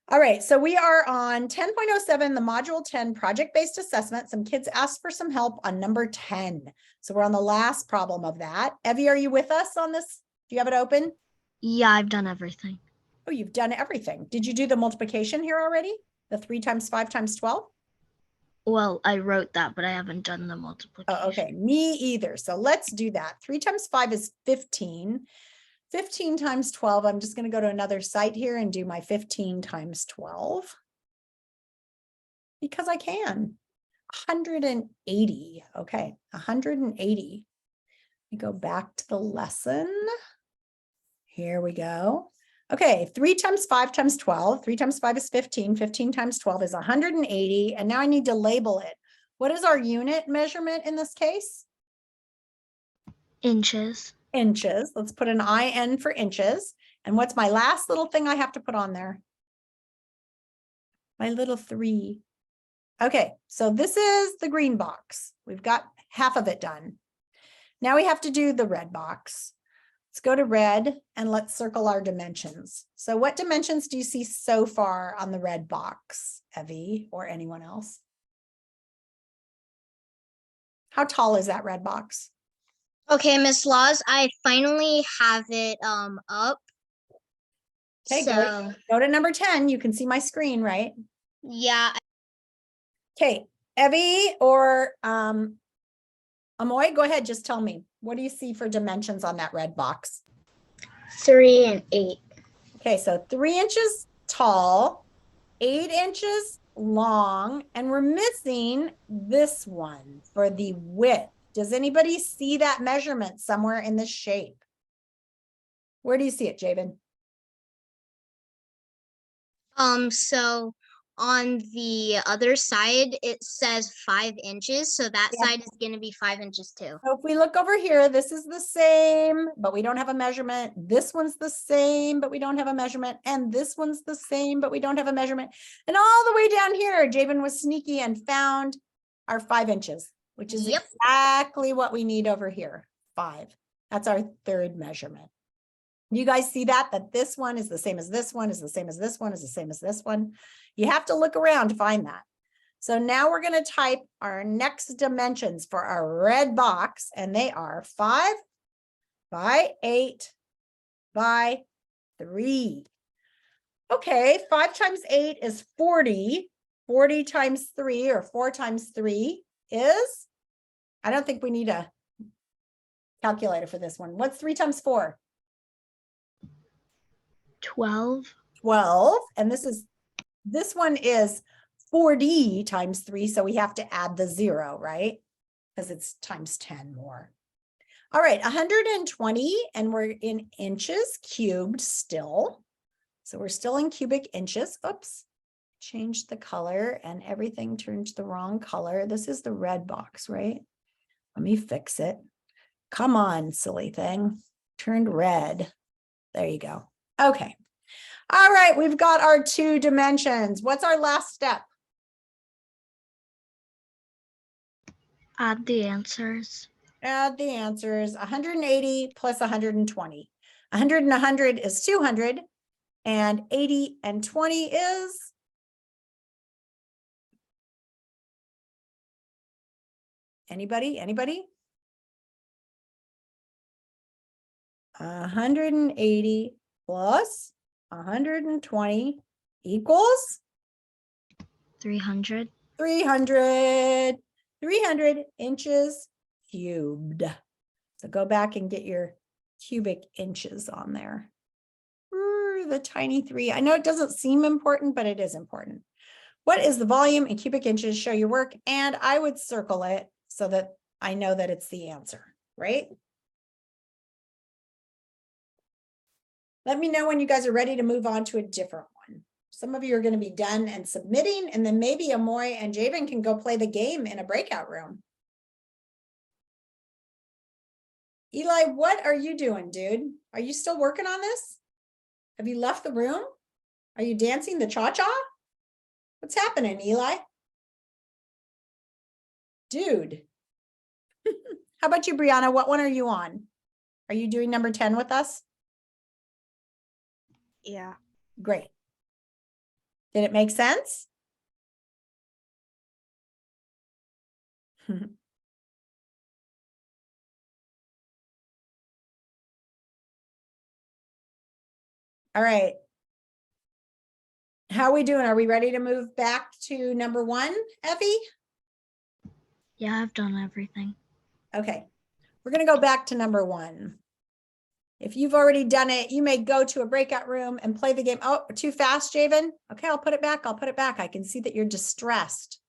All right, so we are on 10.07, the module 10 project-based assessment. Some kids asked for some help on number 10. So we're on the last problem of that. Evie, are you with us on this? Do you have it open? Yeah, I've done everything. Oh, you've done everything. Did you do the multiplication here already? The 3 times 5 times 12? Well, I wrote that, but I haven't done the multiplication. Oh, okay, me either. So let's do that. 3 times 5 is 15. 15 times 12, I'm just going to go to another site here and do my 15 times 12. Because I can. 180. Okay, 180. We go back to the lesson. Here we go. Okay, 3 times 5 times 12. 3 times 5 is 15. 15 times 12 is 180. And now I need to label it. What is our unit measurement in this case? Inches. Inches. Let's put an IN for inches. And what's my last little thing I have to put on there? My little 3. Okay, so this is the green box. We've got half of it done. Now we have to do the red box. Let's go to red and let's circle our dimensions. So what dimensions do you see so far on the red box, Evie, or anyone else? How tall is that red box? Okay, Miss Laws, I finally have it up. Okay, So go to number 10. You can see my screen, right? yeah. Okay, Evie or Amoy, go ahead, just tell me. What do you see for dimensions on that red box? 3 and 8. Okay, so 3 inches tall, 8 inches long, and we're missing this one for the width. Does anybody see that measurement somewhere in this shape? Where do you see it, Javen? So on the other side it says 5 inches, so that Yeah. side is going to be 5 inches too. So if we look over here, this is the same, but we don't have a measurement. This one's the same, but we don't have a measurement. And this one's the same, but we don't have a measurement. And all the way down here, Javen was sneaky and found our 5 inches, which is Yep. exactly what we need over here, 5. That's our third measurement. You guys see that this one is the same as this one, is the same as this one, is the same as this one. You have to look around to find that. So now we're going to type our next dimensions for our red box, and they are 5 by 8 by 3. Okay, 5 times 8 is 40. 40 times 3 or 4 times 3 is, I don't think we need a calculator for this one. What's 3 times 4? 12. 12. And this one is 4D times 3, so we have to add the 0, right? Because it's times 10 more. All right, 120, and we're in inches cubed still. So we're still in cubic inches. Oops, changed the color and everything turned to the wrong color. This is the red box, right? Let me fix it. Come on, silly thing. Turned red. There you go. Okay. All right, we've got our 2 dimensions. What's our last step? Add the answers. Add the answers. 180 plus 120. 100 and 100 is 200. And 80 and 20 is? Anybody? 180 plus 120 equals? 300. 300. 300 inches cubed. So go back and get your cubic inches on there. The tiny 3. I know it doesn't seem important, but it is important. What is the volume in cubic inches? Show your work. And I would circle it so that I know that it's the answer, right? Let me know when you guys are ready to move on to a different one. Some of you are going to be done and submitting, and then maybe Amoy and Javen can go play the game in a breakout room. Eli, what are you doing, dude? Are you still working on this? Have you left the room? Are you dancing the cha-cha? What's happening, Eli? Dude. How about you, Brianna? What one are you on? Are you doing number 10 with us? Yeah. Great. Did it make sense? All right. How are we doing? Are we ready to move back to number 1, Effie? Yeah, I've done everything. Okay. We're going to go back to number 1. If you've already done it, you may go to a breakout room and play the game. Oh, too fast, Javen. Okay, I'll put it back. I'll put it back. I can see that you're distressed.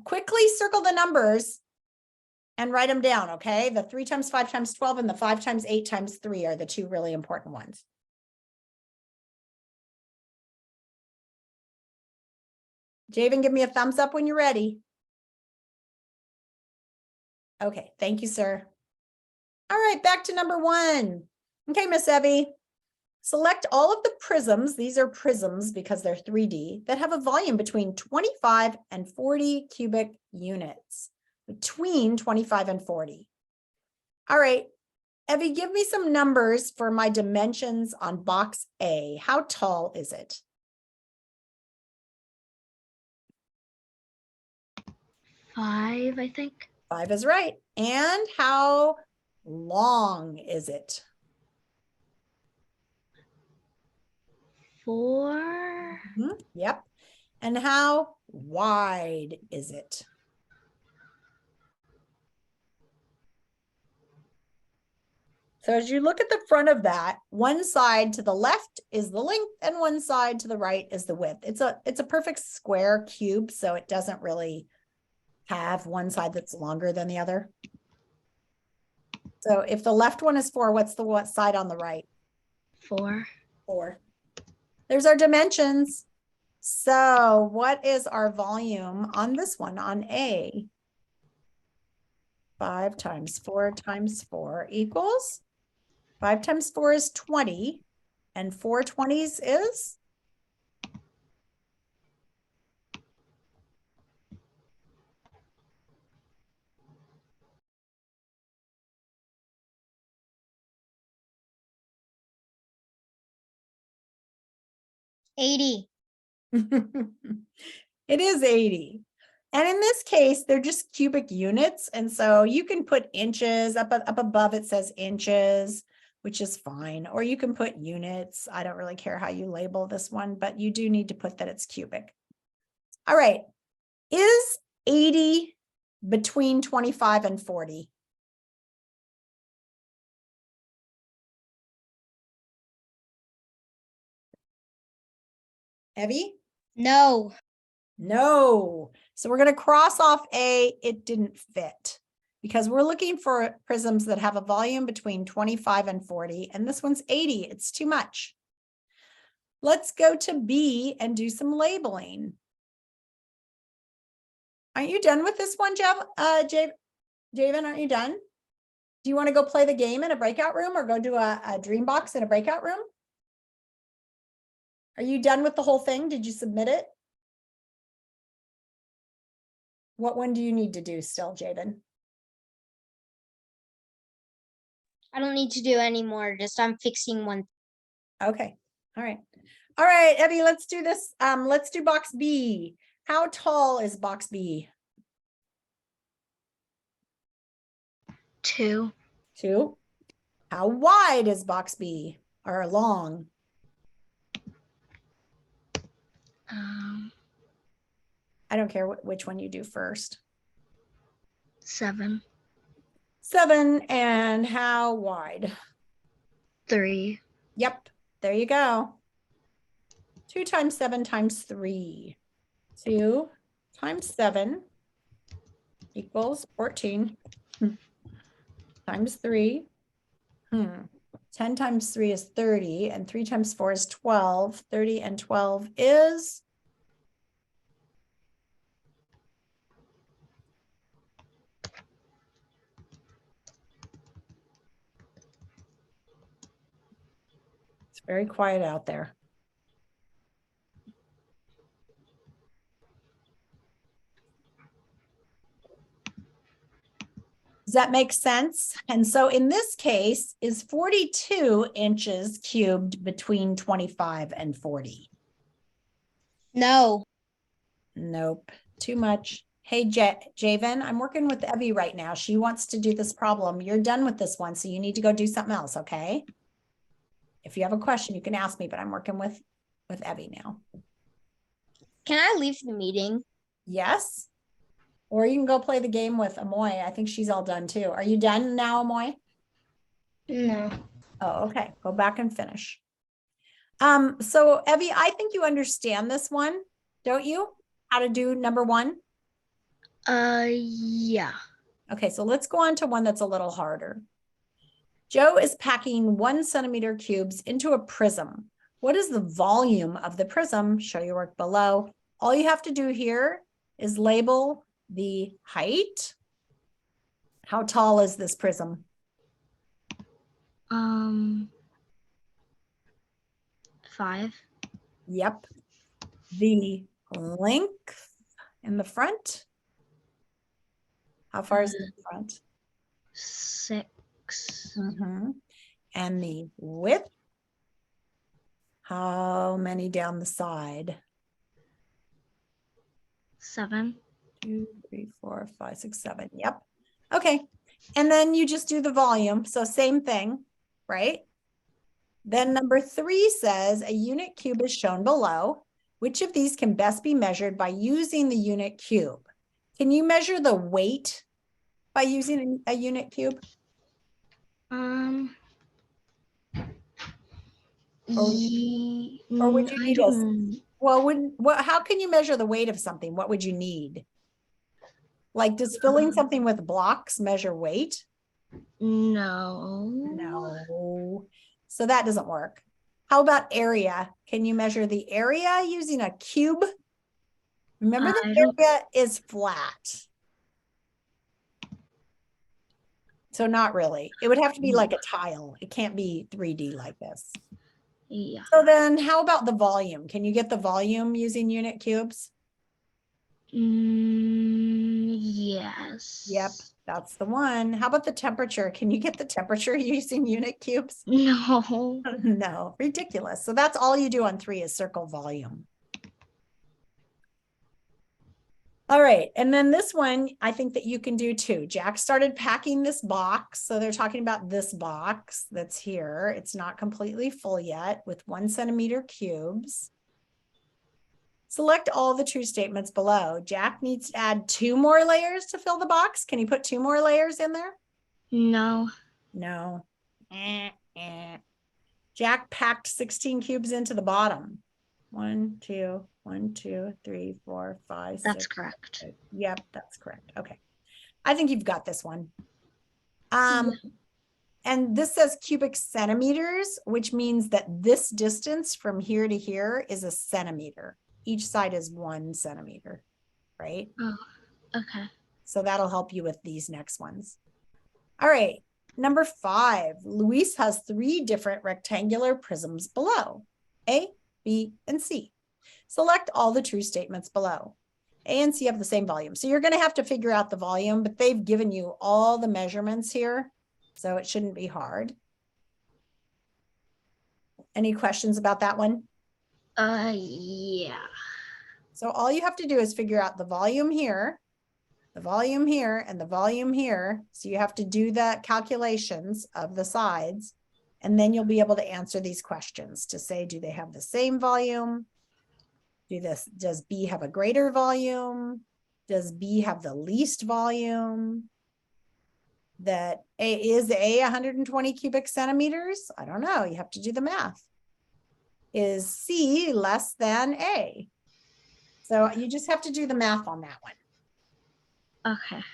Quickly circle the numbers and write them down, okay? The 3 times 5 times 12 and the 5 times 8 times 3 are the 2 really important ones. Javen, give me a thumbs up when you're ready. Okay, thank you, sir. All right, back to number 1. Okay, Miss Evie. Select all of the prisms, these are prisms because they're 3D, that have a volume between 25 and 40 cubic units. Between 25 and 40. All right, Evie, give me some numbers for my dimensions on box A. How tall is it? 5, I think. 5 is right. And how long is it? 4. Yep. And how wide is it? 'So as you look at the front of that, one side to the left is the length and one side to the right is the width. It's a perfect square cube, so it doesn't really have one side that's longer than the other. So if the left one is 4, what's the what side on the right? 4. 4. There's our dimensions. So what is our volume on this one, on A? 5 times 4 times 4 equals 5 times 4 is 20, and 4 20s is? $80. It is 80. And in this case, they're just cubic units. And so you can put inches up above, it says inches, which is fine. Or you can put units. I don't really care how you label this one, but you do need to put that it's cubic. All right. Is 80 between 25 and 40? Evie? No. No. So we're going to cross off A, it didn't fit because we're looking for prisms that have a volume between 25 and 40, and this one's 80. It's too much. Let's go to B and do some labeling. Aren't you done with this one, Javen? Aren't you done? Do you want to go play the game in a breakout room or go do a dream box in a breakout room? Are you done with the whole thing? Did you submit it? What one do you need to do still, Javen? I don't need to do any more. Just I'm fixing one. Okay. All right. All right, Evie, let's do this. Let's do box B. How tall is box B? 2. 2. How wide is box B or long? I don't care which one you do first. 7. 7. And how wide? 3. Yep, there you go. 2 times 7 times 3. 2 times 7 equals 14 times 3. 10 times 3 is 30, and 3 times 4 is 12. 30 and 12 is? It's very quiet out there. Does that make sense? And so in this case, is 42 inches cubed between 25 and 40? No. Nope, too much. Hey, Javen, I'm working with Evie right now. She wants to do this problem. You're done with this one, so you need to go do something else, okay? If you have a question, you can ask me, but I'm working with Evie now. Can I leave the meeting? Yes? Or you can go play the game with Amoy. I think she's all done too. Are you done now, Amoy? No. Oh, okay. Go back and finish. So Evie, I think you understand this one, don't you? How to do number one? Yeah. Okay, so let's go on to one that's a little harder. Joe is packing 1 centimeter cubes into a prism. What is the volume of the prism? Show your work below. All you have to do here is label the height. How tall is this prism? 5. Yep. The length in the front. How far is it in front? 6. And the width. How many down the side? 7. 2, 3, 4, 5, 6, 7. Yep. Okay. And then you just do the volume. So same thing, right? Then number 3 says a unit cube is shown below. Which of these can best be measured by using the unit cube? Can you measure the weight by using a unit cube? Or would you I need don't. well, how can you measure the weight of something? What would you need? Like, does filling something with blocks measure weight? No. No. So that doesn't work. How about area? Can you measure the area using a cube? Remember, I the don't- area is flat. So not really. It would have to be like a tile. It can't be 3D like this. Yeah. So then how about the volume? Can you get the volume using unit cubes? Yes. Yep, that's the one. How about the temperature? Can you get the temperature using unit cubes? No. No, ridiculous. So that's all you do on 3 is circle volume. All right, and then this one, I think that you can do too. Jack started packing this box. So they're talking about this box that's here. It's not completely full yet with 1 centimeter cubes. Select all the true statements below. Jack needs to add 2 more layers to fill the box. Can you put 2 more layers in there? No. No. Jack packed 16 cubes into the bottom. 1, 2, 1, 2, 3, 4, 5, 6. That's correct. Yep, that's correct. Okay. I think you've got this one. And this says cubic centimeters, which means that this distance from here to here is a centimeter. Each side is 1 centimeter, right? Oh, okay. So that'll help you with these next ones. All right. Number 5, Luis has 3 different rectangular prisms below, A, B, and C. Select all the true statements below. A and C have the same volume. So you're going to have to figure out the volume, but they've given you all the measurements here, so it shouldn't be hard. Any questions about that one? Yeah. So all you have to do is figure out the volume here, the volume here, and the volume here. So you have to do the calculations of the sides, and then you'll be able to answer these questions to say, do they have the same volume? Does B have a greater volume? Does B have the least volume? That is A 120 cubic centimeters? I don't know. You have to do the math. Is C less than A? So you just have to do the math on that one. Okay.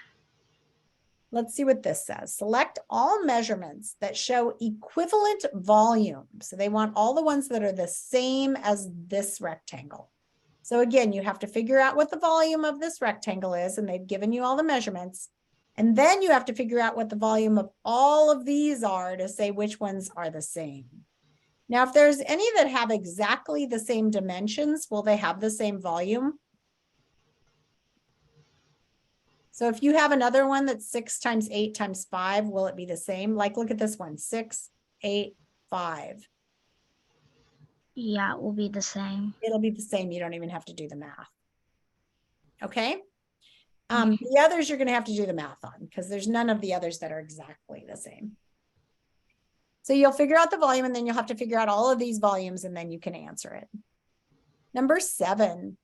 Let's see what this says. Select all measurements that show equivalent volume. So they want all the ones that are the same as this rectangle. So again, you have to figure out what the volume of this rectangle is, and they've given you all the measurements. And then you have to figure out what the volume of all of these are to say which ones are the same. Now, if there's any that have exactly the same dimensions, will they have the same volume? So if you have another one that's 6 times 8 times 5, will it be the same? Like, look at this one, 6, 8, 5. Yeah, it will be the same. It'll be the same. You don't even have to do the math. Okay. The others you're going to have to do the math on because there's none of the others that are exactly the same. So you'll figure out the volume and then you'll have to figure out all of these volumes and then you can answer it. Number 7,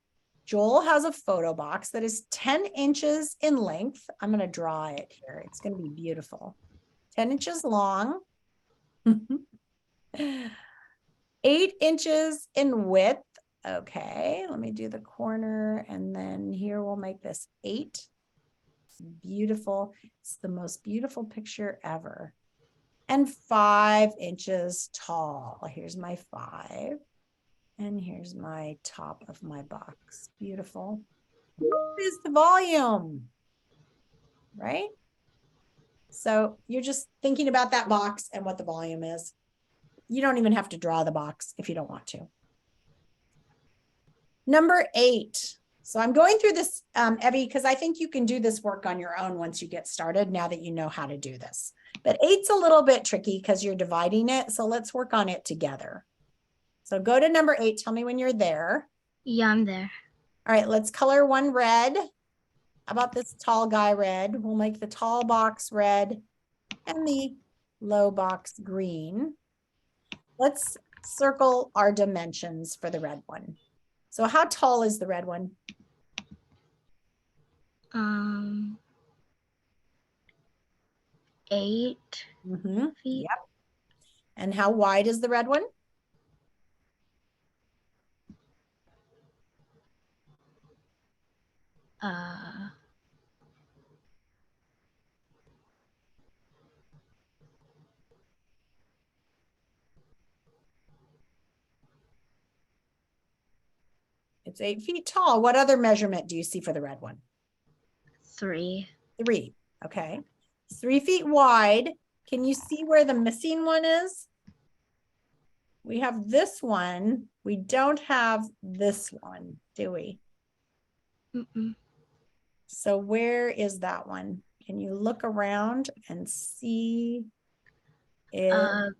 Joel has a photo box that is 10 inches in length. I'm going to draw it here. It's going to be beautiful. 10 inches long. 8 inches in width. Okay, let me do the corner and then here we'll make this 8. It's beautiful. It's the most beautiful picture ever. And 5 inches tall. Here's my 5. And here's my top of my box. Beautiful. What is the volume? Right? So you're just thinking about that box and what the volume is. You don't even have to draw the box if you don't want to. Number 8. So I'm going through this, Evie, because I think you can do this work on your own once you get started, now that you know how to do this. But 8's a little bit tricky because you're dividing it. So let's work on it together. So go to number 8. Tell me when you're there. Yeah, I'm there. All right, let's color one red. How about this tall guy red? We'll make the tall box red and the low box green. Let's circle our dimensions for the red one. So how tall is the red one? 8 feet. Yep. And how wide is the red one? It's 8 feet tall. What other measurement do you see for the red one? 3. 3. Okay. It's 3 feet wide. Can you see where the missing one is? We have this one. We don't have this one, do we? So where is that one? Can you look around and see it?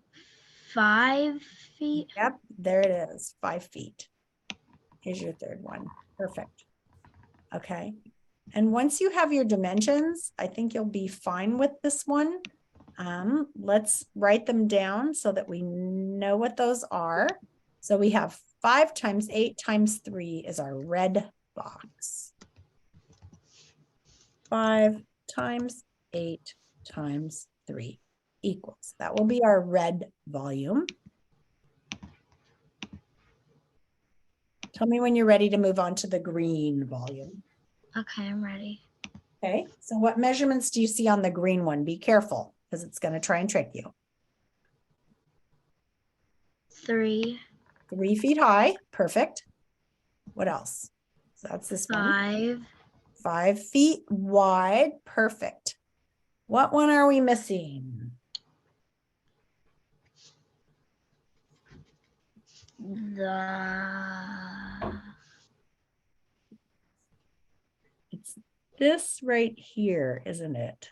5 feet. Yep, there it is, 5 feet. Here's your third one. Perfect. Okay. And once you have your dimensions, I think you'll be fine with this one. Let's write them down so that we know what those are. So we have 5 times 8 times 3 is our red box. 5 times 8 times 3 equals. That will be our red volume. Tell me when you're ready to move on to the green volume. Okay, I'm ready. Okay, so what measurements do you see on the green one? Be careful because it's going to try and trick you. 3. 3 feet high, perfect. What else? So that's this one. 5. 5 feet wide, perfect. What one are we missing? It's this right here, isn't it?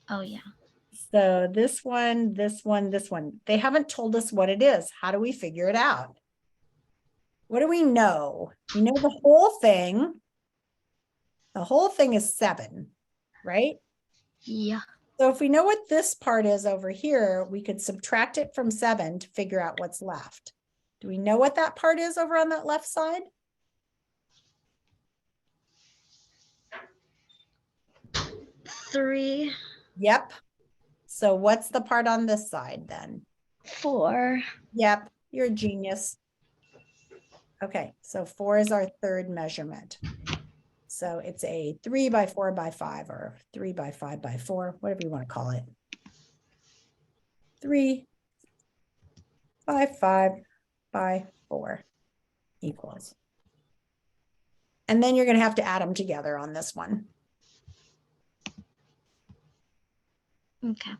Oh, yeah. So this one, this one, this one. They haven't told us what it is. How do we figure it out? What do we know? We know the whole thing. The whole thing is 7, right? Yeah. So if we know what this part is over here, we could subtract it from 7 to figure out what's left. Do we know what that part is over on that left side? 3. Yep. So what's the part on this side then? 4. Yep, you're a genius. Okay, so 4 is our third measurement. So it's a 3 by 4 by 5 or 3 by 5 by 4, whatever you want to call it. 3 by 5 by 4 equals. And then you're going to have to add them together on this one. Okay.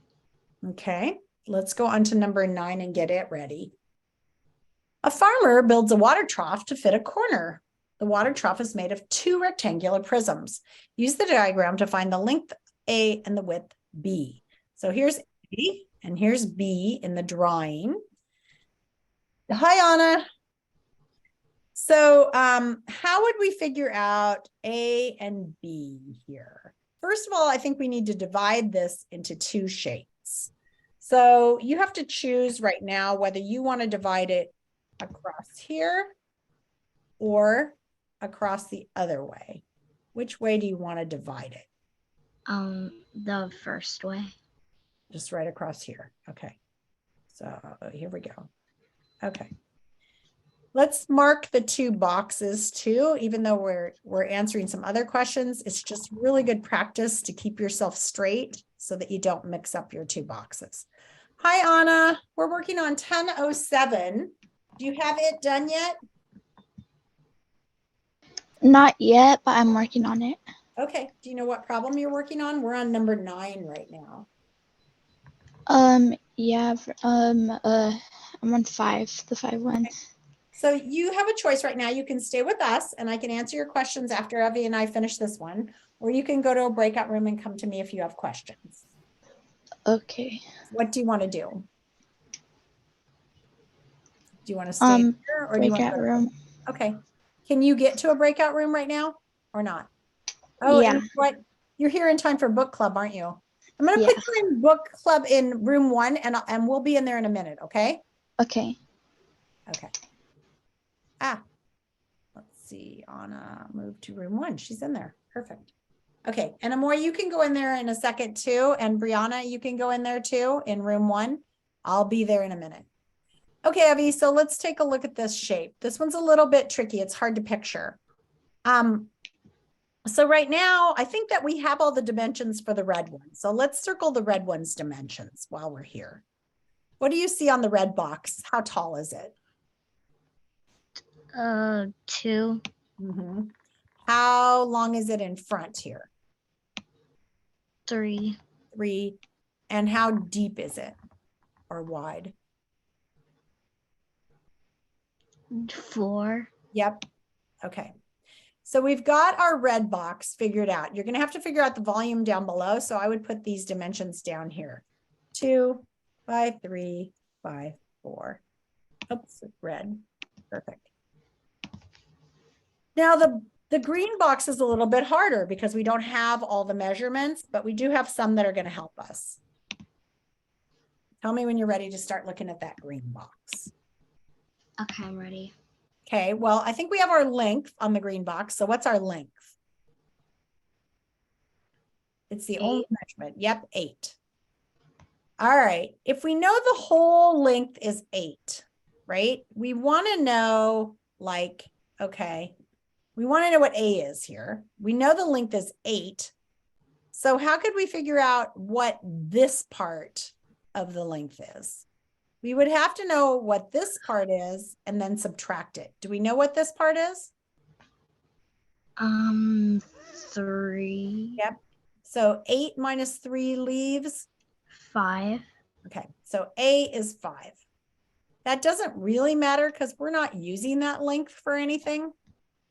Okay, let's go on to number 9 and get it ready. A farmer builds a water trough to fit a corner. The water trough is made of 2 rectangular prisms. Use the diagram to find the length A and the width B. So here's A and here's B in the drawing. Hi, Anna. So how would we figure out A and B here? First of all, I think we need to divide this into two shapes. So you have to choose right now whether you want to divide it across here or across the other way. Which way do you want to divide it? The first way. Just right across here. Okay. So here we go. Okay. Let's mark the two boxes too, even though we're answering some other questions. It's just really good practice to keep yourself straight so that you don't mix up your two boxes. Hi, Anna. We're working on 1007. Do you have it done yet? Not yet, but I'm working on it. Okay. Do you know what problem you're working on? We're on number 9 right now. Yeah, I'm on 5, the 5 one. Okay. So you have a choice right now. You can stay with us and I can answer your questions after Evie and I finish this one, or you can go to a breakout room and come to me if you have questions. Okay. What do you want to do? Do you want to stay here or do you want to Breakout go to- room. Okay. Can you get to a breakout room right now or not? Oh, Yeah. and what? You're here in time for book club, aren't you? I'm going to Yeah. put you in book club in room 1 and we'll be in there in a minute. Okay. Okay. Okay. Let's see. Anna moved to room 1. She's in there. Perfect. Okay. And Amor, you can go in there in a second too. And Brianna, you can go in there too in room 1. I'll be there in a minute. Okay, Evie, so let's take a look at this shape. This one's a little bit tricky. It's hard to picture. So right now, I think that we have all the dimensions for the red one. So let's circle the red one's dimensions while we're here. What do you see on the red box? How tall is it? 2. How long is it in front here? 3. 3. And how deep is it or wide? 4. Yep. Okay. So we've got our red box figured out. You're going to have to figure out the volume down below. So I would put these dimensions down here. 2, 5, 3, 5, 4. Oops, red. Perfect. Now the green box is a little bit harder because we don't have all the measurements, but we do have some that are going to help us. Tell me when you're ready to start looking at that green box. Okay, I'm ready. Okay, well, I think we have our length on the green box. So what's our length? It's the only measurement. Yep, 8. All right. If we know the whole length is 8, right? We want to know like, okay, we want to know what A is here. We know the length is 8. So how could we figure out what this part of the length is? We would have to know what this part is and then subtract it. Do we know what this part is? 3. Yep. So 8 minus 3 leaves 5. Okay, so A is 5. That doesn't really matter because we're not using that length for anything.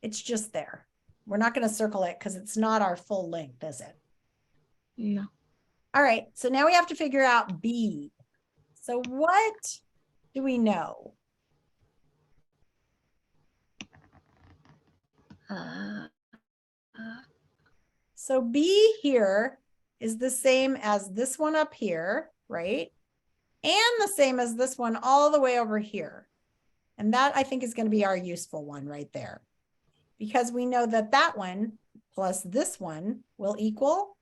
It's just there. We're not going to circle it because it's not our full length, is it? No. All right, so now we have to figure out B. So what do we know? So B here is the same as this one up here, right? And the same as this one all the way over here. And that I think is going to be our useful one right there. Because we know that that one plus this one will equal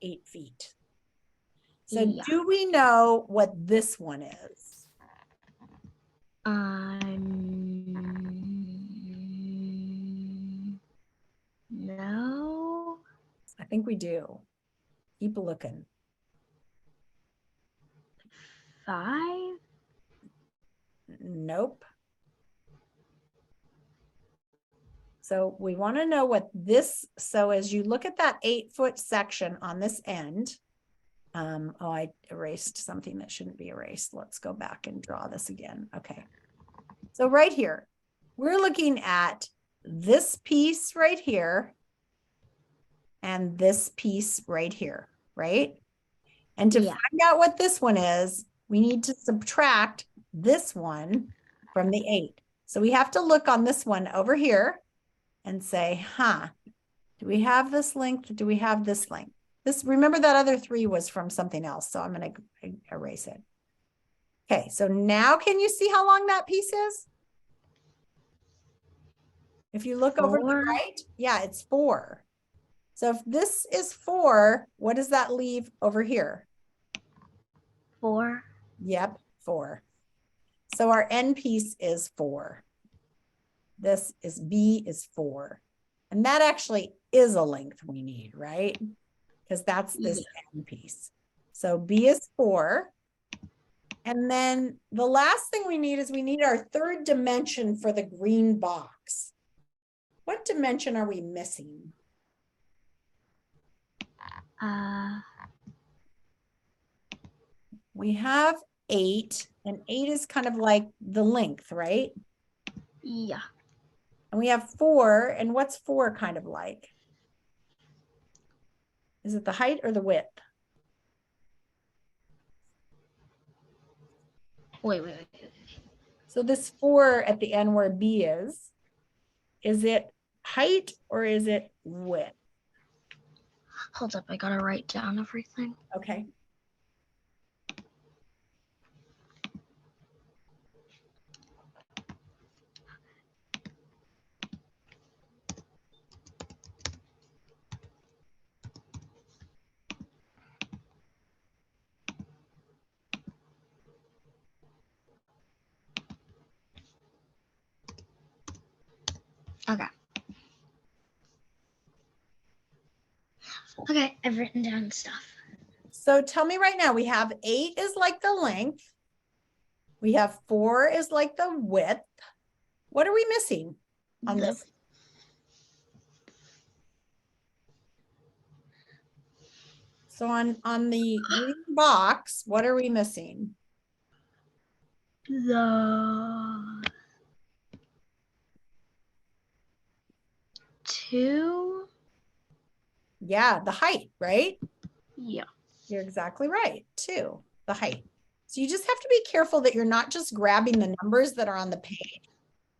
8 feet. So Yeah. do we know what this one is? No. I think we do. Keep looking. 5. Nope. So we want to know what this, so as you look at that 8-foot section on this end, oh, I erased something that shouldn't be erased. Let's go back and draw this again. Okay. So right here, we're looking at this piece right here and this piece right here, right? And to Yeah. find out what this one is, we need to subtract this one from the 8. So we have to look on this one over here and say, do we have this length? Do we have this length? Remember that other 3 was from something else. So I'm going to erase it. Okay, so now can you see how long that piece is? If you look over to the 4. right, yeah, it's 4. So if this is 4, what does that leave over here? 4. Yep, 4. So our end piece is 4. This is B is 4. And that actually is a length we need, right? Because that's this end piece. So B is 4. And then the last thing we need is we need our third dimension for the green box. What dimension are we missing? We have 8, and 8 is kind of like the length, right? Yeah. And we have 4, and what's 4 kind of like? Is it the height or the width? Wait. So this 4 at the end where B is it height or is it width? Hold up, I gotta write down everything. Okay. Okay, I've written down stuff. So tell me right now, we have 8 is like the length. We have 4 is like the width. What are we missing on this? So on the green box, what are we missing? The 2. Yeah, the height, right? Yeah. You're exactly right, 2, the height. So you just have to be careful that you're not just grabbing the numbers that are on the page,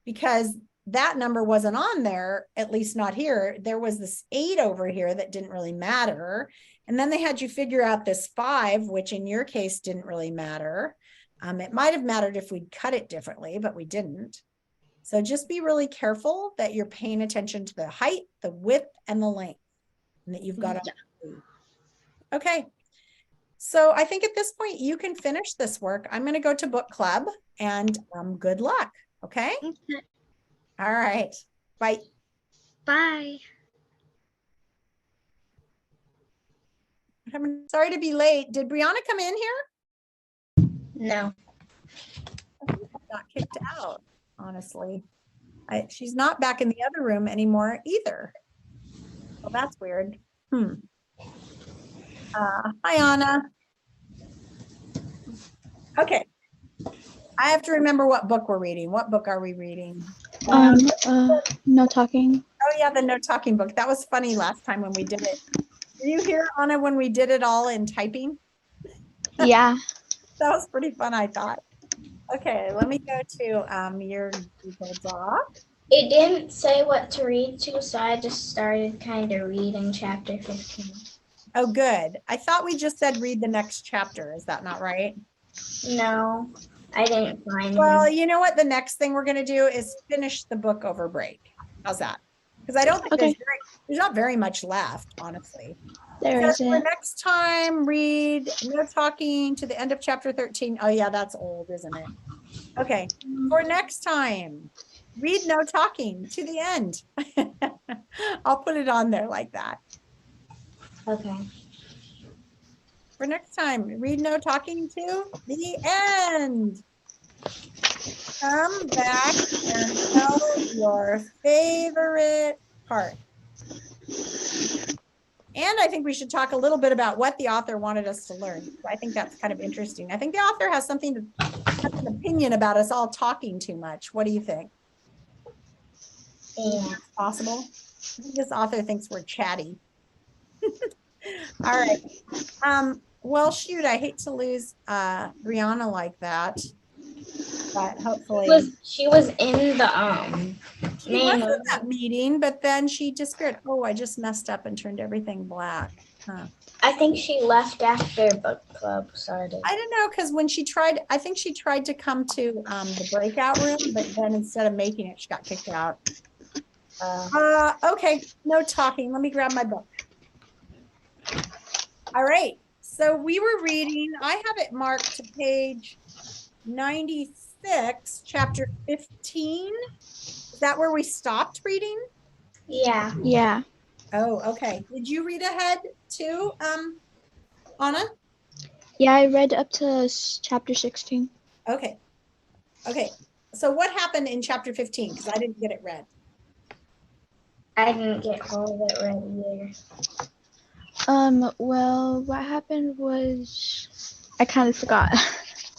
because that number wasn't on there, at least not here. There was this 8 over here that didn't really matter. And then they had you figure out this 5, which in your case didn't really matter. It might have mattered if we'd cut it differently, but we didn't. So just be really careful that you're paying attention to the height, the width, and the length, and that you've got to. Okay. So I think at this point you can finish this work. I'm going to go to book club, and good luck. Okay. Okay. All right. Bye. Bye. I'm sorry to be late. Did Brianna come in here? No. Got kicked out, honestly. She's not back in the other room anymore either. Well, that's weird. Hi, Anna. Okay. I have to remember what book we're reading. What book are we reading? No talking. Oh yeah, the no talking book. That was funny last time when we did it. Were you here, Anna, when we did it all in typing? Yeah. That was pretty fun, I thought. Okay, let me go to your Google Doc. It didn't say what to read to, so I just started kind of reading chapter 15. Oh, good. I thought we just said read the next chapter. Is that not right? No, I didn't find Well, it. you know what? The next thing we're going to do is finish the book over break. How's that? Because I don't think Okay. there's not very much left, honestly. There So for isn't. next time, read No Talking to the end of chapter 13. Oh yeah, that's old, isn't it? Okay, for next time, read No Talking to the end. I'll put it on there like that. Okay. For next time, read No Talking to the end. Come back and tell your favorite part. And I think we should talk a little bit about what the author wanted us to learn. I think that's kind of interesting. I think the author has an opinion about us all talking too much. What do you think? Yeah. Possible? I think this author thinks we're chatty. All right. Well, shoot, I hate to lose Brianna like that. but hopefully. She was in the She was main in that meeting, but then she disappeared. Oh, I just messed up and turned everything black. Huh. I think she left after book club started. I don't know, because when she tried, I think she tried to come to the breakout room, but then instead of making it, she got kicked out. Okay, no talking. Let me grab my book. All right, so we were reading, I have it marked to page 96, chapter 15. Is that where we stopped reading? Yeah. Yeah. Oh, okay. Did you read ahead too, Anna? Yeah, I read up to chapter 16. Okay. Okay. So what happened in chapter 15? Because I didn't get it read. I didn't get all of it read either. Well, what happened was I kind of forgot.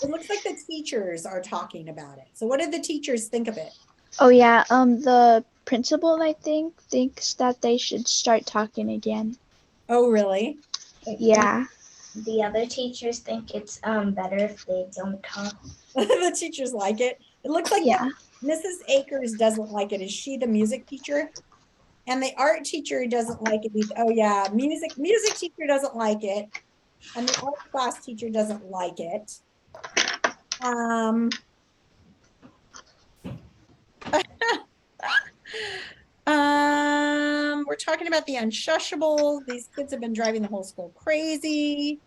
It looks like the teachers are talking about it. So what did the teachers think of it? Oh yeah, the principal I think thinks that they should start talking again. Oh, really? Yeah. The other teachers think it's better if they don't talk. The teachers like it. It looks like Yeah. Mrs. Akers doesn't like it. Is she the music teacher? And the art teacher doesn't like it. Oh yeah, music teacher doesn't like it. And the art class teacher doesn't like it. We're talking about the unshushable. These kids have been driving the whole school crazy.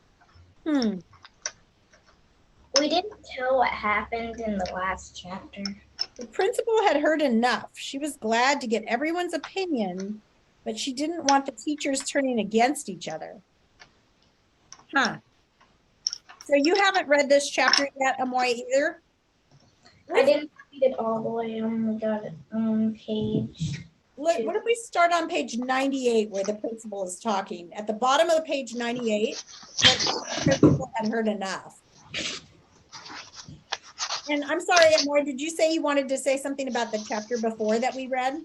We didn't tell what happened in the last chapter. The principal had heard enough. She was glad to get everyone's opinion, but she didn't want the teachers turning against each other. Huh. So you haven't read this chapter yet, Amoy, either? I didn't read it all the way. I only got it on page. Look, what if we start on page 98 where the principal is talking? At the bottom of the page 98, the principal had heard enough. And I'm sorry, Amoy, did you say you wanted to say something about the chapter before that we read?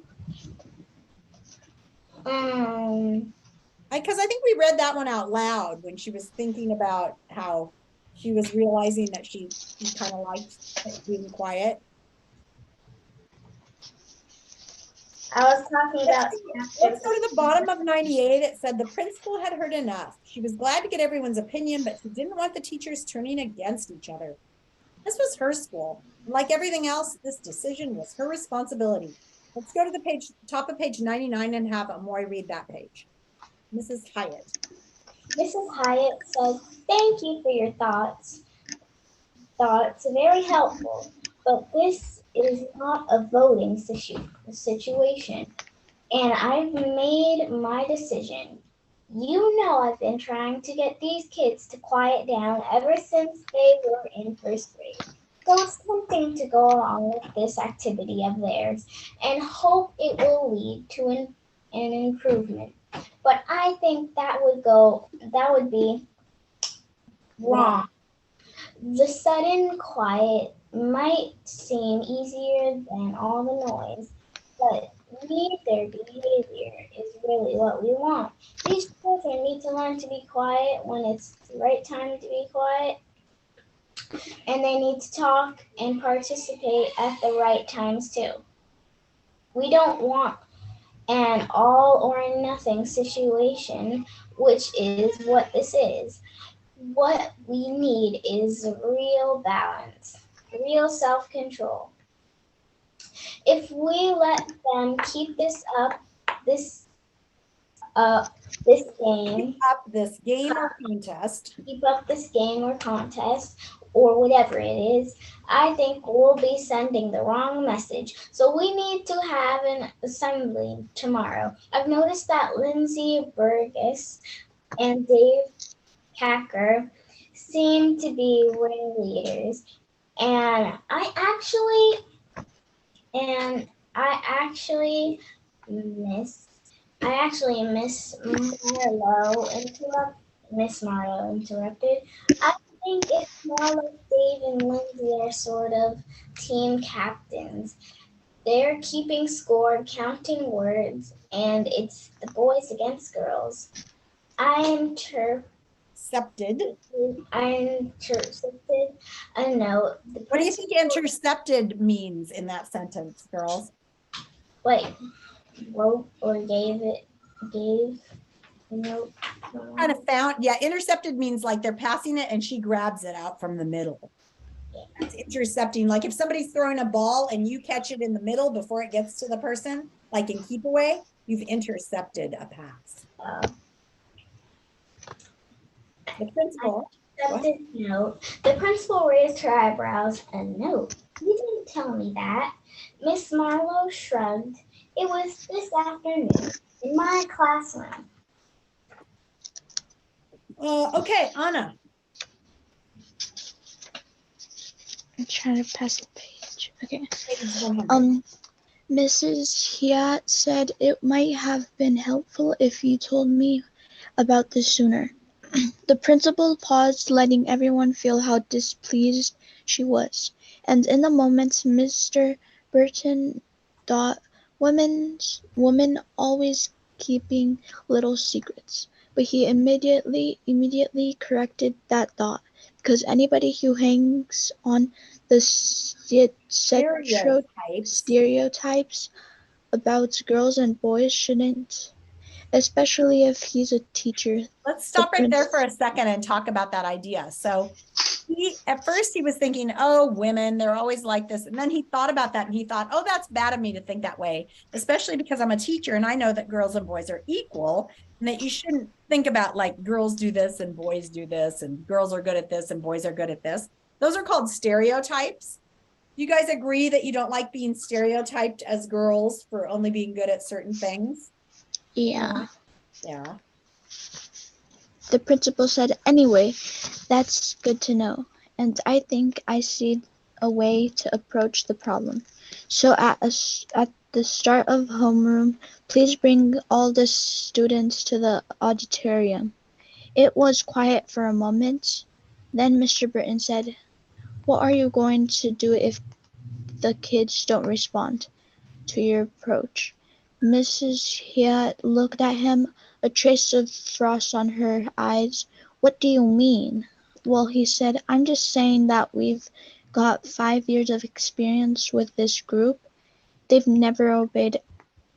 Because I think we read that one out loud when she was thinking about how she was realizing that she kind of liked being quiet. I was talking about. Let's go to the bottom of 98. It said the principal had heard enough. She was glad to get everyone's opinion, but she didn't want the teachers turning against each other. This was her school. Like everything else, this decision was her responsibility. Let's go to the page, top of page 99 and have Amoy read that page. Mrs. Hyatt. Mrs. Hyatt says, "Thank you for your thoughts. Thoughts very helpful, but this is not a voting situation, and I've made my decision. You know I've been trying to get these kids to quiet down ever since they were in first grade. So it's tempting to go along with this activity of theirs and hope it will lead to an improvement. But I think that would be wrong. The sudden quiet might seem easier than all the noise, but neither behavior is really what we want. These children need to learn to be quiet when it's the right time to be quiet, and they need to talk and participate at the right times too. We don't want an all or nothing situation, which is what this is. What we need is real balance, real self-control. If we let them keep this game, Keep up this game or contest. keep up this game or contest or whatever it is, I think we'll be sending the wrong message. So we need to have an assembly tomorrow. I've noticed that Lindsay Burgess and Dave Hacker seem to be ringleaders, and I actually miss Miss Marlowe interrupted. I think it's more like Dave and Lindsay are sort of team captains. They're keeping score, counting words, and it's the boys against girls. I intercepted. I intercepted a note. The What do you principal, think intercepted means in that sentence, girls? like, wrote or gave a note. Kind of found, yeah, intercepted means like they're passing it and she grabs it out from the middle. That's intercepting. Like if somebody's throwing a ball and you catch it in the middle before it gets to the person, like in keep away, you've intercepted a pass. Uh, The principal, accepted note. The principal raised her eyebrows. A note? You didn't tell me that. Miss Marlowe shrugged. It was this afternoon in my classroom. okay, Anna. I'm trying to pass the page. Okay. Page 100. Mrs. Hiat said it might have been helpful if you told me about this sooner. The principal paused, letting everyone feel how displeased she was. And in a moment, Mr. Burton thought, women always keeping little secrets. But he immediately corrected that thought, because anybody who hangs on the stereotypes about girls and boys shouldn't, especially if he's a teacher. Let's stop right there for a second and talk about that idea. So at first he was thinking, oh, women, they're always like this. And then he thought about that and he thought, oh, that's bad of me to think that way, especially because I'm a teacher and I know that girls and boys are equal and that you shouldn't think about like girls do this and boys do this and girls are good at this and boys are good at this. Those are called stereotypes. You guys agree that you don't like being stereotyped as girls for only being good at certain things? Yeah. Yeah. The principal said, anyway, that's good to know. And I think I see a way to approach the problem. So at the start of homeroom, please bring all the students to the auditorium. It was quiet for a moment. Then Mr. Burton said, what are you going to do if the kids don't respond to your approach? Mrs. Hiat looked at him, a trace of frost on her eyes. What do you mean? Well, he said, I'm just saying that we've got 5 years of experience with this group. They've never obeyed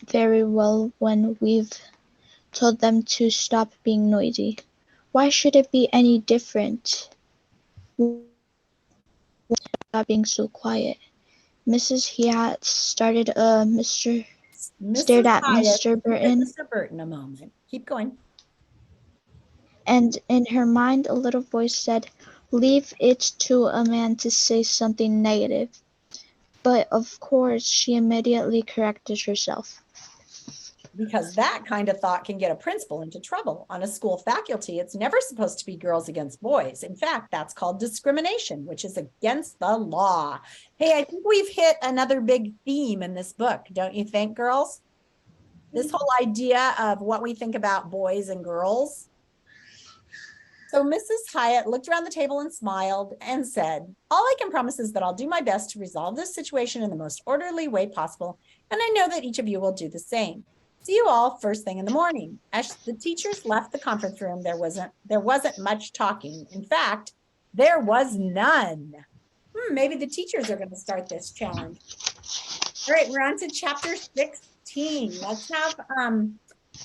very well when we've told them to stop being noisy. Why should it be any different? Stop being so quiet. Mrs. Hiat stared at Mr. Burton. Mr. Burton a moment. Keep going. And in her mind, a little voice said, leave it to a man to say something negative. But of course, she immediately corrected herself. Because that kind of thought can get a principal into trouble. On a school faculty, it's never supposed to be girls against boys. In fact, that's called discrimination, which is against the law. Hey, I think we've hit another big theme in this book, don't you think, girls? This whole idea of what we think about boys and girls. So Mrs. Hiat looked around the table and smiled and said, all I can promise is that I'll do my best to resolve this situation in the most orderly way possible, and I know that each of you will do the same. See you all first thing in the morning. As the teachers left the conference room, there wasn't much talking. In fact, there was none. Maybe the teachers are going to start this challenge. All right, we're on to chapter 16. Let's have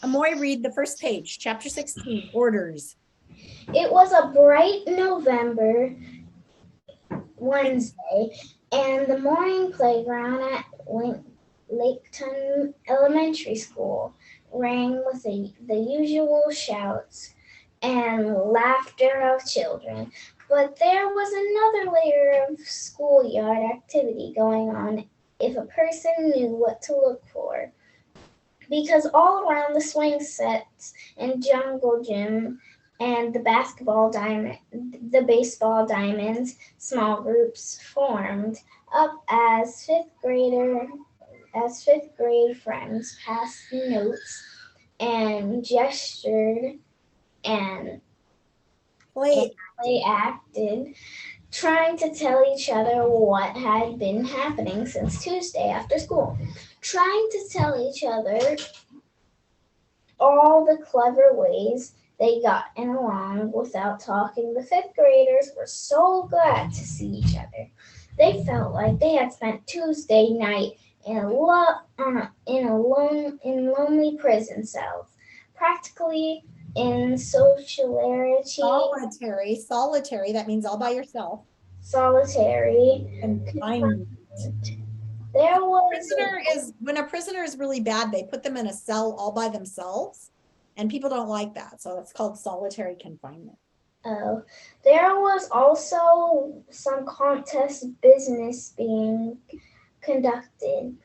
Amoy read the first page, chapter 16, orders. It was a bright November Wednesday, and the morning playground at Laketon Elementary School rang with the usual shouts and laughter of children. But there was another layer of schoolyard activity going on if a person knew what to look for. Because all around the swing sets and jungle gym and the baseball diamonds, small groups formed up as fifth grade friends passed notes and gestured and play acted, trying to tell each other what had been happening since Tuesday after school, trying to tell each other all the clever ways they got along without talking. The fifth graders were so glad to see each other. They felt like they had spent Tuesday night in lonely prison cells, practically in Solitary, that means all by yourself. solitary Confinement. There was When a prisoner is really bad, they put them in a cell all by themselves, and people don't like that. So it's called solitary confinement. there was also some contest business being conducted.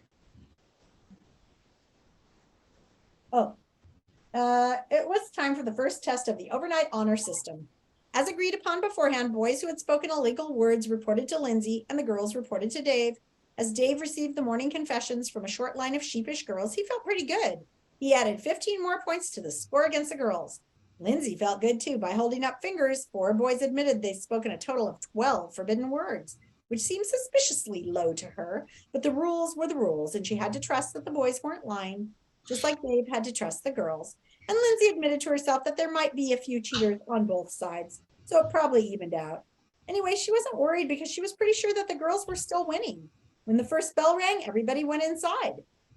It was time for the first test of the overnight honor system. As agreed upon beforehand, boys who had spoken illegal words reported to Lindsay, and the girls reported to Dave. As Dave received the morning confessions from a short line of sheepish girls, he felt pretty good. He added 15 more points to the score against the girls. Lindsay felt good too. By holding up fingers, 4 boys admitted they'd spoken a total of 12 forbidden words, which seemed suspiciously low to her, but the rules were the rules, and she had to trust that the boys weren't lying, just like Dave had to trust the girls. And Lindsay admitted to herself that there might be a few cheaters on both sides, so it probably evened out. Anyway, she wasn't worried because she was pretty sure that the girls were still winning. When the first bell rang, everybody went inside.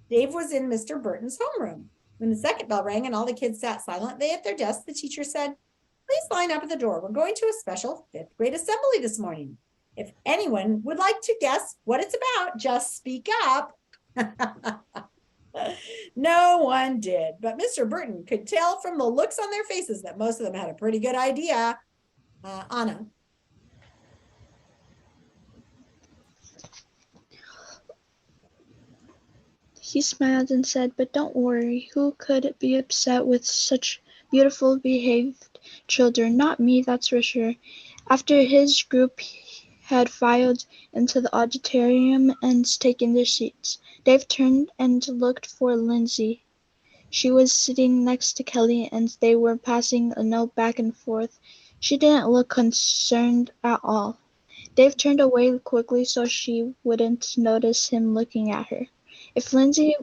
Dave was in Mr. Burton's homeroom. When the second bell rang and all the kids sat silently at their desks, the teacher said, "Please line up at the door. We're going to a special 5th grade assembly this morning. If anyone would like to guess what it's about, just speak up." No one did, but Mr. Burton could tell from the looks on their faces that most of them had a pretty good idea. Anna. He smiled and said, "But don't worry, who could be upset with such beautiful behaved children? Not me, that's for sure." After his group had filed into the auditorium and taken their seats, Dave turned and looked for Lindsay. She was sitting next to Kelly, and they were passing a note back and forth. She didn't look concerned at all. Dave turned away quickly so she wouldn't notice him looking at her. If Lindsay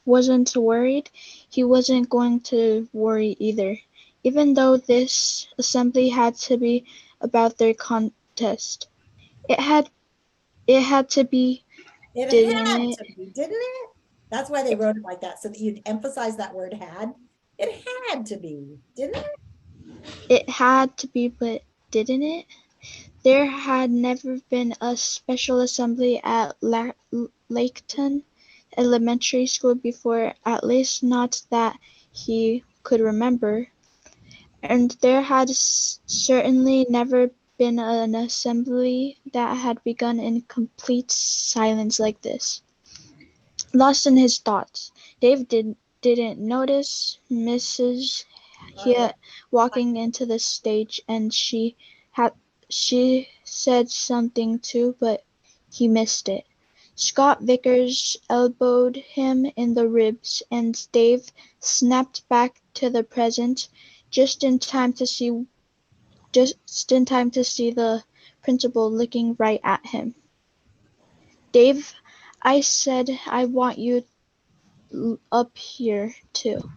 wasn't worried, he wasn't going to worry either, even though this assembly had to be about their contest. It had to be, didn't it? Didn't it? That's why they wrote it like that, so that you'd emphasize that word had. It had to be, didn't it? It had to be, but didn't it? There had never been a special assembly at Laketon Elementary School before, at least not that he could remember, and there had certainly never been an assembly that had begun in complete silence like this. Lost in his thoughts, Dave didn't notice Mrs. Hiett walking into the stage, and she said something too, but he missed it. Scott Vickers elbowed him in the ribs, and Dave snapped back to the present just in time to see the principal looking right at him. "Dave, I said I want you up here too."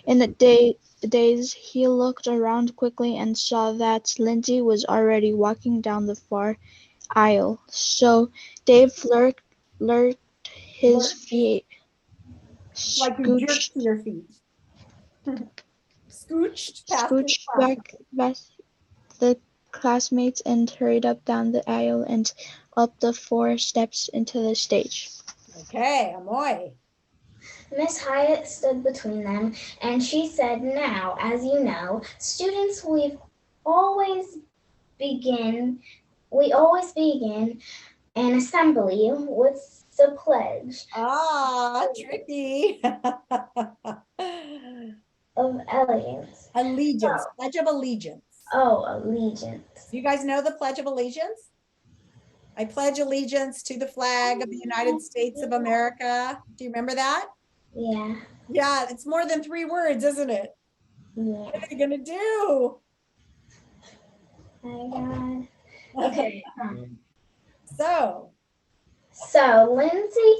In a daze, he looked around quickly and saw that Lindsay was already walking down the far aisle. So Dave lurked his feet, Like you jerked to your feet. Scooched back the classmates and hurried up down the aisle and up the 4 steps into the stage. Okay, Amoy. Miss Hiett stood between them, and she said, "Now, as you know, students, we always begin an assembly with the pledge Tricky. of allegiance." Allegiance, Pledge of Allegiance. Oh, allegiance. You guys know the Pledge of Allegiance? I pledge allegiance to the flag of the United States of America. Do you remember that? Yeah. Yeah, it's more than 3 words, isn't it? Yeah. What are they gonna do? My God. Okay. So Lindsay,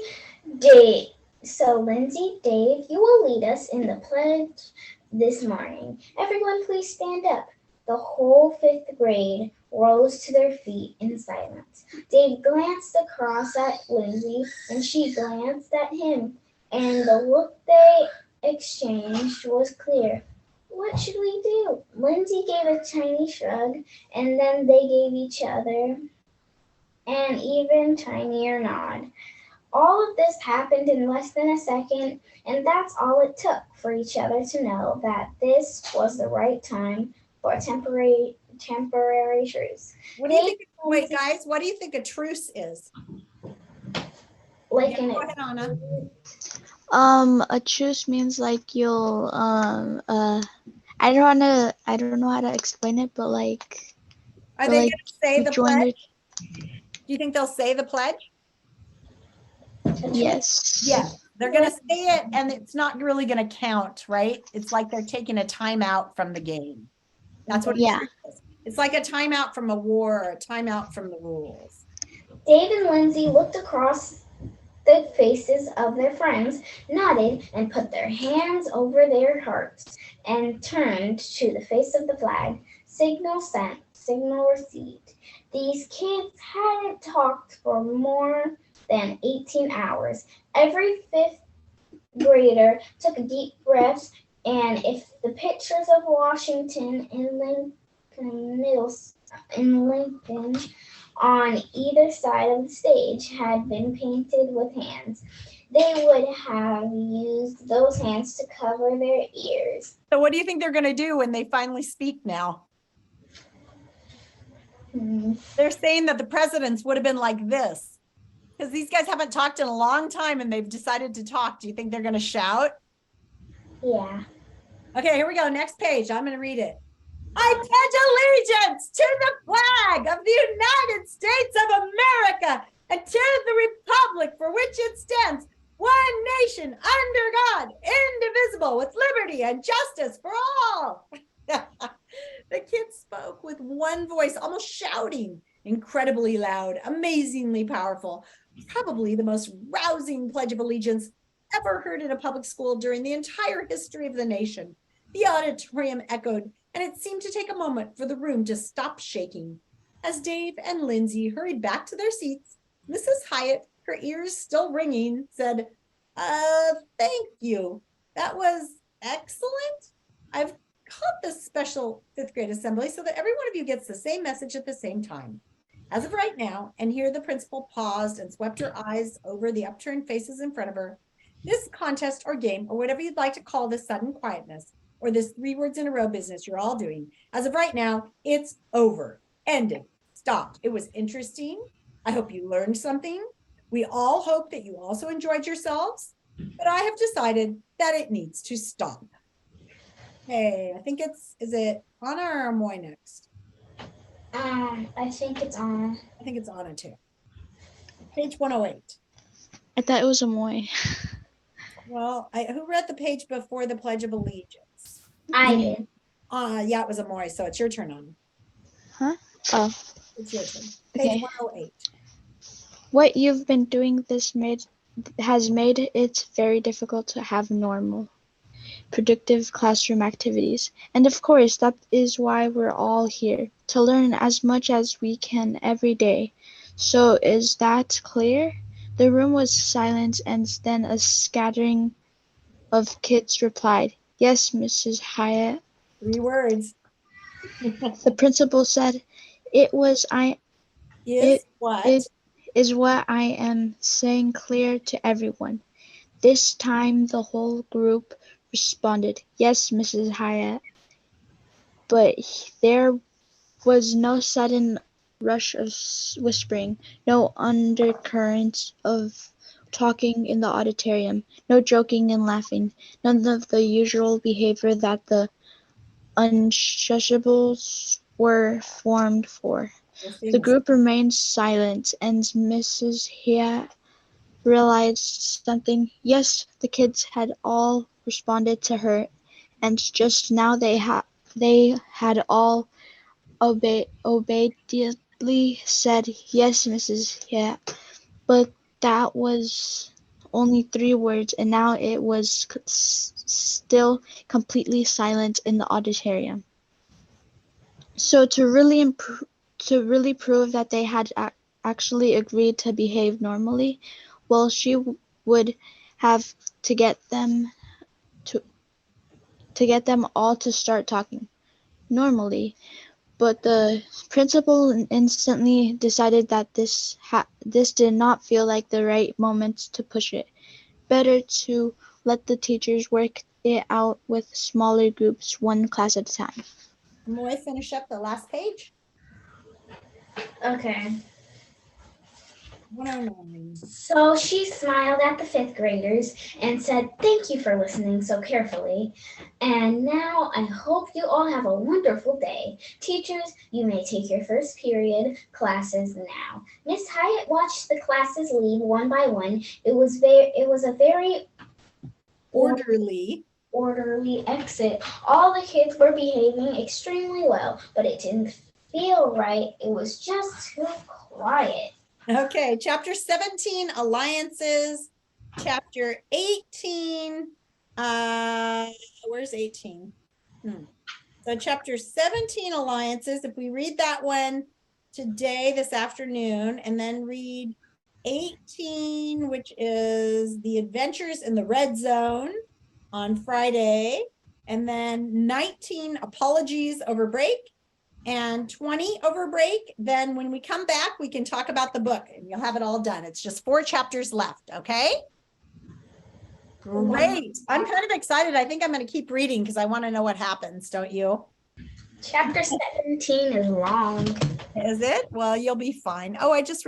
Dave, you will lead us in the pledge this morning. Everyone please stand up. The whole fifth grade rose to their feet in silence. Dave glanced across at Lindsay and she glanced at him, and the look they exchanged was clear. What should we do? Lindsay gave a tiny shrug, and then they gave each other an even tinier nod. All of this happened in less than a second, and that's all it took for each other to know that this was the right time for a temporary truce. What do you think? Wait, guys, what do you think a truce is? Like Yeah, in go a ahead, Anna. A truce means like you'll I don't know how to explain it, but like Are but, they like, going to say you the join pledge? Do you think they'll say the pledge? yes. Yeah, they're going to say it, and it's not really going to count, right? It's like they're taking a timeout from the game. That's what a Yeah. truce is. It's like a timeout from a war or a timeout from the rules. Dave and Lindsay looked across the faces of their friends, nodded, and put their hands over their hearts, and turned to the face of the flag. Signal sent, signal received. These kids hadn't talked for more than 18 hours. Every fifth grader took a deep breath, and if the pictures of Washington and Lincoln on either side of the stage had been painted with hands, they would have used those hands to cover their ears. So what do you think they're going to do when they finally speak now? They're saying that the presidents would have been like this, because these guys haven't talked in a long time and they've decided to talk. Do you think they're going to shout? Yeah. Okay, here we go. Next page. I'm going to read it. I pledge allegiance to the flag of the United States of America and to the republic for which it stands, one nation under God, indivisible, with liberty and justice for all. The kids spoke with one voice, almost shouting, incredibly loud, amazingly powerful, probably the most rousing Pledge of Allegiance ever heard in a public school during the entire history of the nation. The auditorium echoed, and it seemed to take a moment for the room to stop shaking. As Dave and Lindsay hurried back to their seats, Mrs. Hyatt, her ears still ringing, said, thank you. That was excellent. I've called this special fifth grade assembly so that every one of you gets the same message at the same time. As of right now," and here the principal paused and swept her eyes over the upturned faces in front of her, "this contest or game, or whatever you'd like to call this sudden quietness, or this 3 words in a row business you're all doing, as of right now, it's over, ended, stopped. It was interesting. I hope you learned something. We all hope that you also enjoyed yourselves, but I have decided that it needs to stop." Hey, I think is it Anna or Amoy next? I think it's on. I think it's Anna too. Page 108. I thought it was a Moy. Well, who read the page before the Pledge of Allegiance? I did. Yeah, it was Amoy, so it's your turn, Anna. Huh? Oh. It's your turn. Page Okay. 108. What you've been doing has made it very difficult to have normal, productive classroom activities. And of course, that is why we're all here, to learn as much as we can every day. So is that clear? The room was silent, and then a scattering of kids replied, "Yes, Mrs. Hyatt." 3 words. The principal said, It was I What? it is what I am saying clear to everyone." This time the whole group responded, "Yes, Mrs. Hyatt." But there was no sudden rush of whispering, no undercurrent of talking in the auditorium, no joking and laughing, none of the usual behavior that the unshachables were formed for. The group remained silent, and Mrs. Hyatt realized something. Yes, the kids had all responded to her, and just now they had all obediently said, "Yes, Mrs. Hyatt." But that was only 3 words, and now it was still completely silent in the auditorium. So to really prove that they had actually agreed to behave normally, well, she would have to get them all to start talking normally. But the principal instantly decided that this did not feel like the right moment to push it. Better to let the teachers work it out with smaller groups, one class at a time. Roy, finish up the last page. Okay. 109. So she smiled at the fifth graders and said, "Thank you for listening so carefully. And now I hope you all have a wonderful day. Teachers, you may take your first period classes now." Miss Hyatt watched the classes leave one by one. It was a very Orderly. orderly exit. All the kids were behaving extremely well, but it didn't feel right. It was just too quiet. Okay, chapter 17, alliances. Chapter 18, where's 18? So chapter 17, alliances, if we read that one today, this afternoon, and then read 18, which is the adventures in the red zone on Friday, and then 19, apologies over break, and 20 over break. Then when we come back, we can talk about the book and you'll have it all done. It's just 4 chapters left. Okay. Great. I'm kind of excited. I think I'm going to keep reading because I want to know what happens. Don't you? Chapter 17 is long. Is it? Well, you'll be fine. Oh, I just